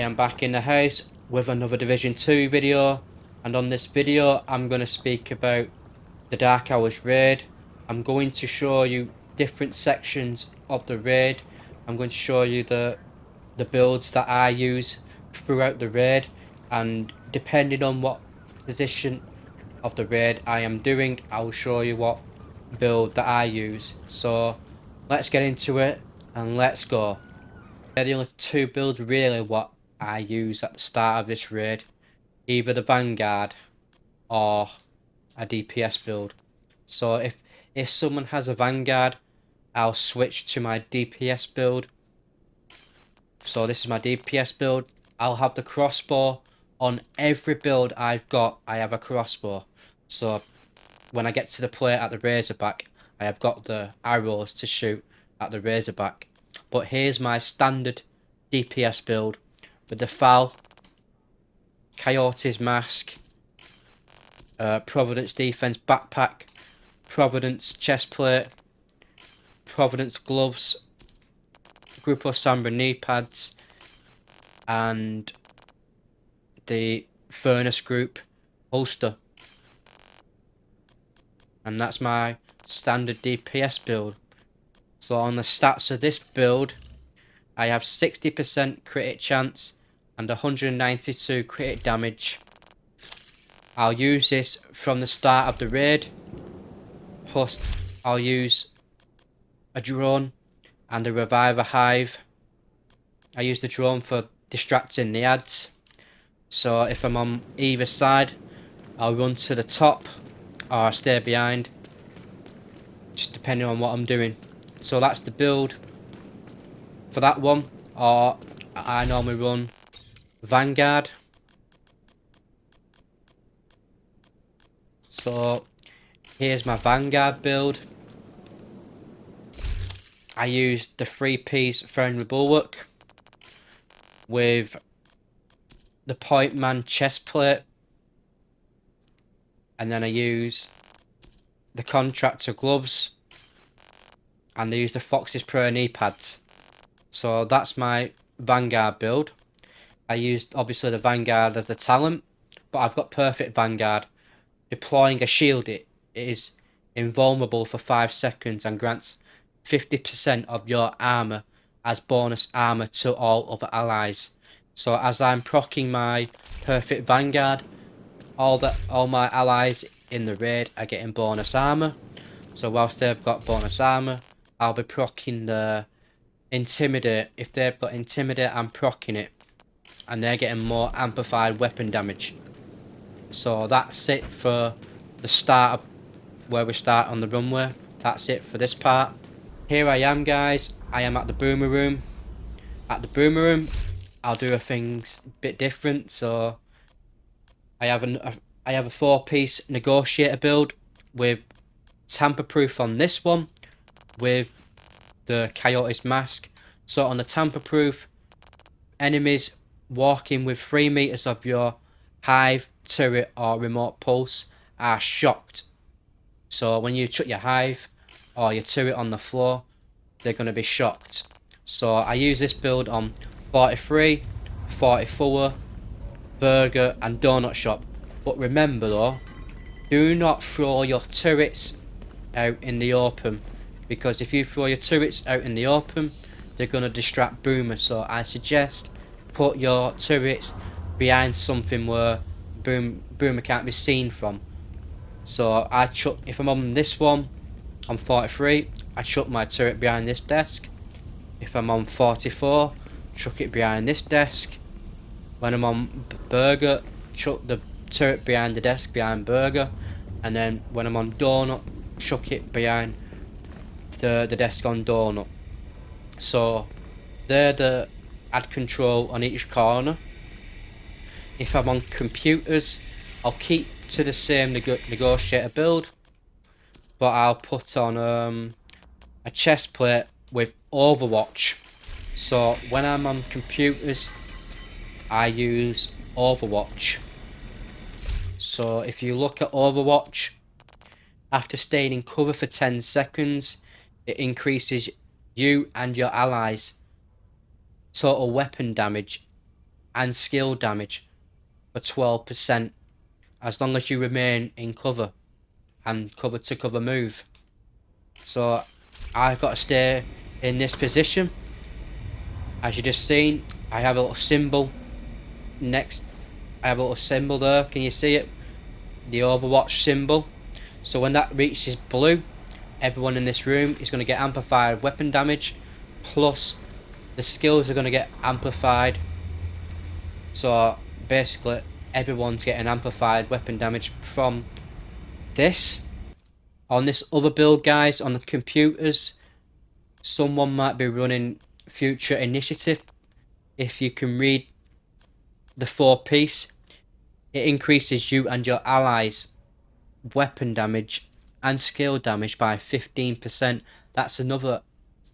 am back in the house with another Division 2 video, and on this video I'm going to speak about the Dark Hours raid. I'm going to show you different sections of the raid. I'm going to show you the builds that I use throughout the raid, and depending on what position of the raid I am doing, I will show you what build that I use. So let's get into it and let's go. They're the only two builds really what I use at the start of this raid, either the Vanguard or a DPS build. So if someone has a Vanguard, I'll switch to my DPS build. So this is my DPS build. I'll have the crossbow on every build I've got. I have a crossbow, so when I get to the plate at the Razorback, I have got the arrows to shoot at the Razorback. But here's my standard DPS build with the FAL, Coyote's Mask, Providence Defense Backpack, Providence Chestplate, Providence Gloves, Grupo Sambra knee pads, and the Furnace Group holster. And that's my standard DPS build. So on the stats of this build, I have 60% critic chance and 192 critic damage. I'll use this from the start of the raid, plus I'll use a drone and a reviver hive. I use the drone for distracting the ads, so if I'm on either side, I'll run to the top or I'll stay behind, just depending on what I'm doing. So that's the build for that one. Or I normally run Vanguard. So here's my Vanguard build. I used the 3-piece Foundry Bulwark with the Point Man chest plate, and then I use the Contractor gloves, and I use the Fox's Prayer knee pads. So that's my Vanguard build. I used obviously the Vanguard as the talent, but I've got perfect Vanguard. Deploying a shield, it is invulnerable for 5 seconds and grants 50% of your armor as bonus armor to all other allies. So as I'm proccing my perfect Vanguard, all my allies in the raid are getting bonus armor. So whilst they've got bonus armor, I'll be proccing the Intimidate. If they've got Intimidate, I'm proccing it, and they're getting more amplified weapon damage. So that's it for the start of where we start on the runway. That's it for this part. Here I am, guys. I am at the Boomer Room. At the Boomer Room, I'll do things a bit different. So I have a 4-piece Negotiator build with tamper-proof on this one, with the Coyote's Mask. So on the tamper-proof, enemies walking with 3 meters of your hive, turret or remote pulse are shocked. So when you chuck your hive or your turret on the floor, they're going to be shocked. So I use this build on 43, 44, burger and donut shop. But remember though, do not throw your turrets out in the open, because if you throw your turrets out in the open, they're going to distract Boomer. So I suggest put your turrets behind something where Boomer can't be seen from. So I chuck, if I'm on this one, on 43, I chuck my turret behind this desk. If I'm on 44, chuck it behind this desk. When I'm on burger, chuck the turret behind the desk behind burger. And then when I'm on donut, chuck it behind the desk on donut. So they're the add control on each corner. If I'm on computers, I'll keep to the same Negotiator build, but I'll put on a chest plate with Overwatch. So when I'm on computers, I use Overwatch. So if you look at Overwatch, after staying in cover for 10 seconds, it increases you and your allies' total weapon damage and skill damage for 12%, as long as you remain in cover and cover to cover move. So I've got to stay in this position. As you just seen, I have a little symbol next. I have a little symbol there. Can you see it? The Overwatch symbol. So when that reaches blue, everyone in this room is going to get amplified weapon damage, plus the skills are going to get amplified. So basically everyone's getting amplified weapon damage from this. On this other build, guys, on the computers, someone might be running Future Initiative. If you can read the 4-piece, it increases you and your allies weapon damage and skill damage by 15%. That's another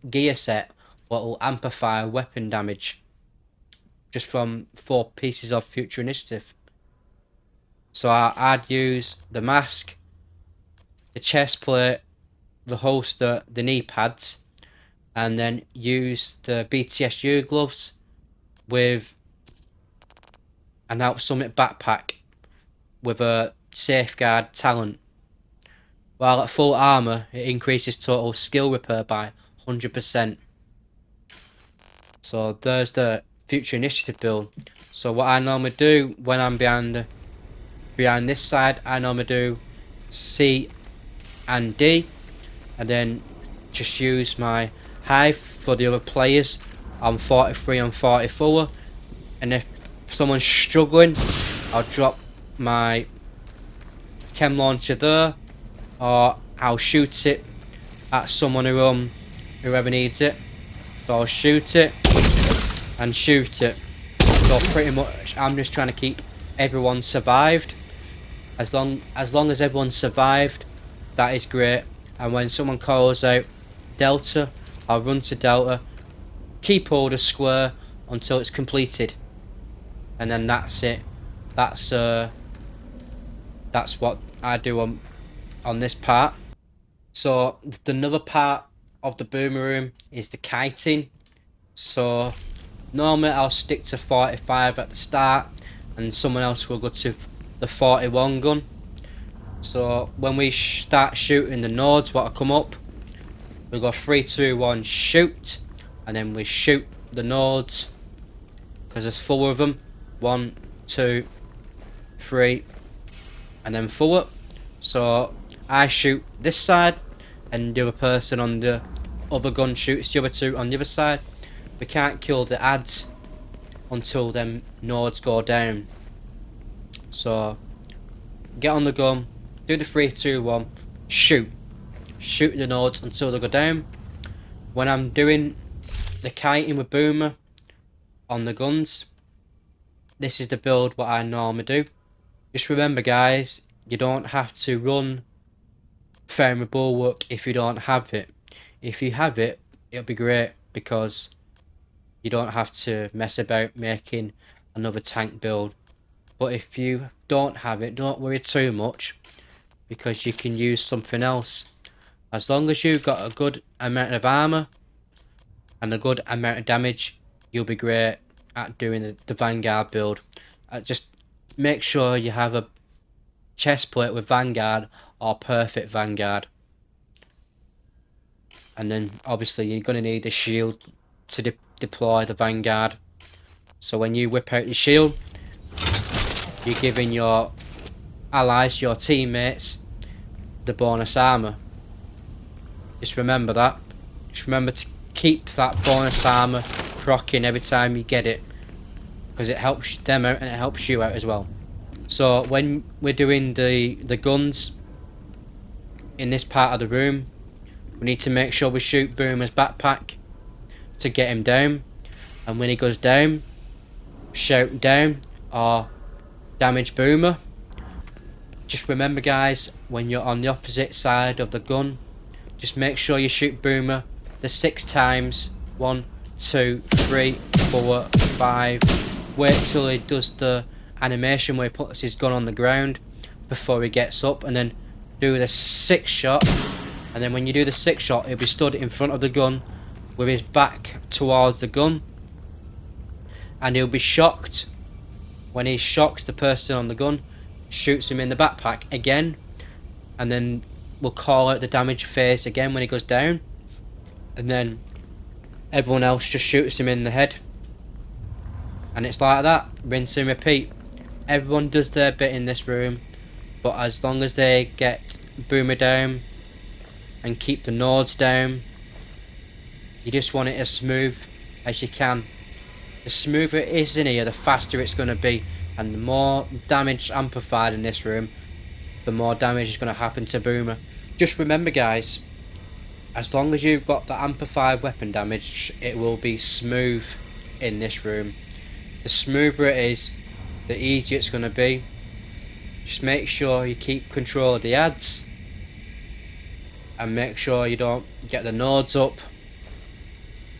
gear set what will amplify weapon damage just from 4 pieces of Future Initiative. So I'd use the mask, the chest plate, the holster, the knee pads, and then use the BTSU gloves with an Out Summit backpack with a safeguard talent. While at full armor, it increases total skill repair by 100%. So there's the Future Initiative build. So what I normally do when I'm behind this side, I normally do C and D, and then just use my hive for the other players on 43 and 44. And if someone's struggling, I'll drop my chem launcher there, or I'll shoot it at someone whoever needs it. So I'll shoot it and shoot it. So pretty much I'm just trying to keep everyone survived. As long as everyone's survived, that is great. And when someone calls out Delta, I'll run to Delta, keep order square until it's completed, and then that's it. That's what I do on this part. So another part of the boomer room is the kiting. So normally I'll stick to 45 at the start, and someone else will go to the 41 gun. So when we start shooting the nodes what come up, we go 3, 2, 1, shoot, and then we shoot the nodes because there's 4 of them. 1, 2, 3, and then forward. So I shoot this side, and the other person on the other gun shoots the other 2 on the other side. We can't kill the ads until them nodes go down. So get on the gun, do the 3, 2, 1, shoot the nodes until they go down. When I'm doing the kiting with boomer on the guns, this is the build what I normally do. Just remember, guys, you don't have to run Firm Bulwark if you don't have it. If you have it, it'll be great, because you don't have to mess about making another tank build. But if you don't have it, don't worry too much, because you can use something else. As long as you've got a good amount of armor and a good amount of damage, you'll be great at doing the Vanguard build. Just make sure you have a chest plate with Vanguard or perfect Vanguard. And then obviously you're going to need a shield to deploy the Vanguard. So when you whip out your shield, you're giving your allies, your teammates, the bonus armor. Just remember that. Just remember to keep that bonus armor crocking every time you get it, because it helps them out and it helps you out as well. So when we're doing the guns in this part of the room, we need to make sure we shoot Boomer's backpack to get him down, and when he goes down, shout down or damage Boomer. Just remember, guys, when you're on the opposite side of the gun, just make sure you shoot Boomer the 6 times. 1, 2, 3, 4, 5. Wait till he does the animation where he puts his gun on the ground before he gets up, and then do the 6th shot. And then when you do the 6th shot, he'll be stood in front of the gun with his back towards the gun, and he'll be shocked When he shocks the person on the gun, shoots him in the backpack again, and then we'll call out the damage phase again when he goes down, and then everyone else just shoots him in the head, and it's like that, rinse and repeat. Everyone does their bit in this room, but as long as they get Boomer down and keep the Nords down, you just want it as smooth as you can. The smoother it is in here, the faster it's going to be, and the more damage amplified in this room, the more damage is going to happen to Boomer. Just remember guys, as long as you've got the amplified weapon damage, it will be smooth in this room. The smoother it is, the easier it's going to be. Just make sure you keep control of the ads, and make sure you don't get the Nords up,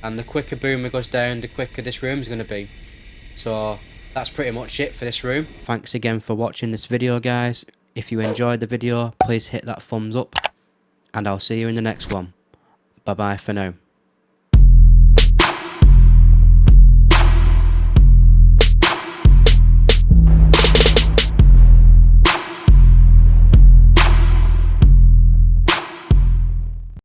and the quicker Boomer goes down, the quicker this room is going to be. So that's pretty much it for this room. Thanks again for watching this video guys. If you enjoyed the video, please hit that thumbs up, and I'll see you in the next one. Bye bye for now.